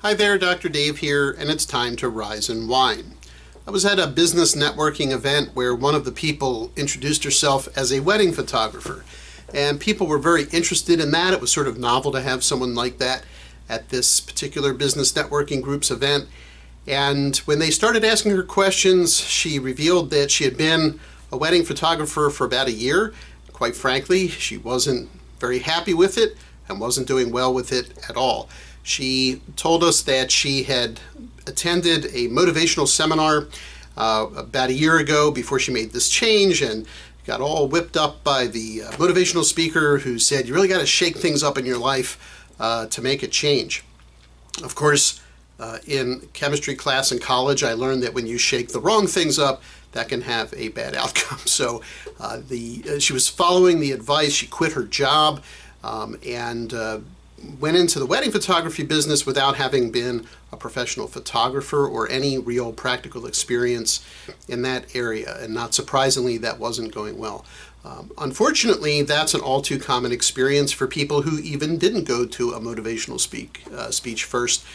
Hi there, Dr. Dave here, and it's time to rise and whine. I was at a business networking event where one of the people introduced herself as a wedding photographer, and people were very interested in that. It was sort of novel to have someone like that at this particular business networking group's event. And when they started asking her questions, she revealed that she had been a wedding photographer for about a year. Quite frankly, she wasn't very happy with it and wasn't doing well with it at all. She told us that she had attended a motivational seminar about a year ago before she made this change, and got all whipped up by the motivational speaker who said, you really got to shake things up in your life to make a change. Of course, in chemistry class in college, I learned that when you shake the wrong things up, that can have a bad outcome. So she was following the advice. She quit her job and went into the wedding photography business without having been a professional photographer or any real practical experience in that area. And not surprisingly, that wasn't going well. Unfortunately, that's an all too common experience for people who even didn't go to a motivational speech first,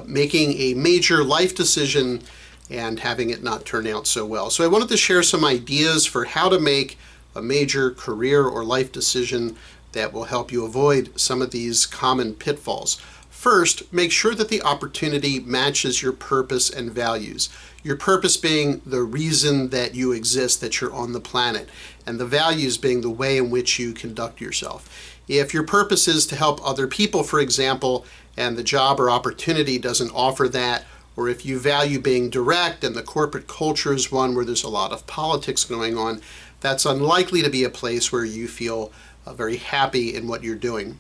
making a major life decision and having it not turn out so well. So I wanted to share some ideas for how to make a major career or life decision that will help you avoid some of these common pitfalls. First, make sure that the opportunity matches your purpose and values. Your purpose being the reason that you exist, that you're on the planet, and the values being the way in which you conduct yourself. If your purpose is to help other people, for example, and the job or opportunity doesn't offer that, or if you value being direct and the corporate culture is one where there's a lot of politics going on, that's unlikely to be a place where you feel very happy in what you're doing.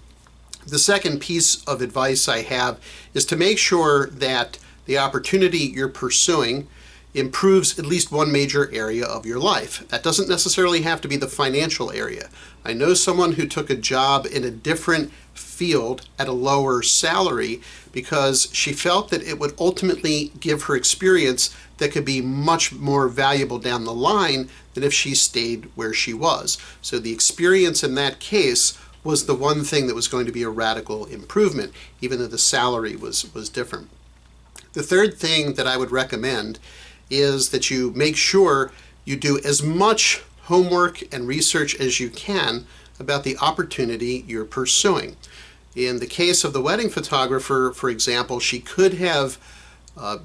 The second piece of advice I have is to make sure that the opportunity you're pursuing improves at least one major area of your life. That doesn't necessarily have to be the financial area. I know someone who took a job in a different field at a lower salary because she felt that it would ultimately give her experience that could be much more valuable down the line than if she stayed where she was. So the experience in that case was the one thing that was going to be a radical improvement, even though the salary was different. The third thing that I would recommend is that you make sure you do as much homework and research as you can about the opportunity you're pursuing. In the case of the wedding photographer, for example, she could have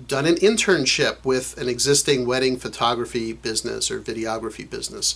done an internship with an existing wedding photography business or videography business.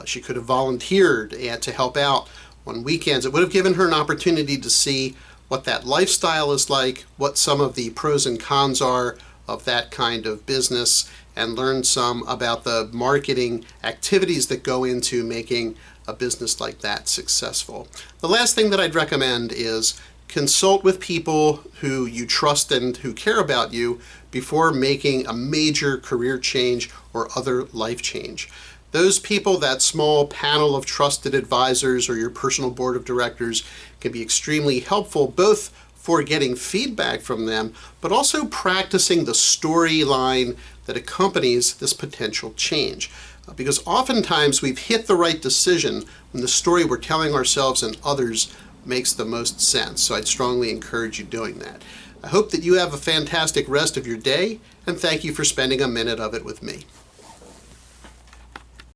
She could have volunteered to help out on weekends. It would have given her an opportunity to see what that lifestyle is like, what some of the pros and cons are of that kind of business, and learn some about the marketing activities that go into making a business like that successful. The last thing that I'd recommend is consult with people who you trust and who care about you before making a major career change or other life change. Those people, that small panel of trusted advisors or your personal board of directors, can be extremely helpful, both for getting feedback from them, but also practicing the storyline that accompanies this potential change. Because oftentimes we've hit the right decision when the story we're telling ourselves and others makes the most sense. So I'd strongly encourage you doing that. I hope that you have a fantastic rest of your day, and thank you for spending a minute of it with me.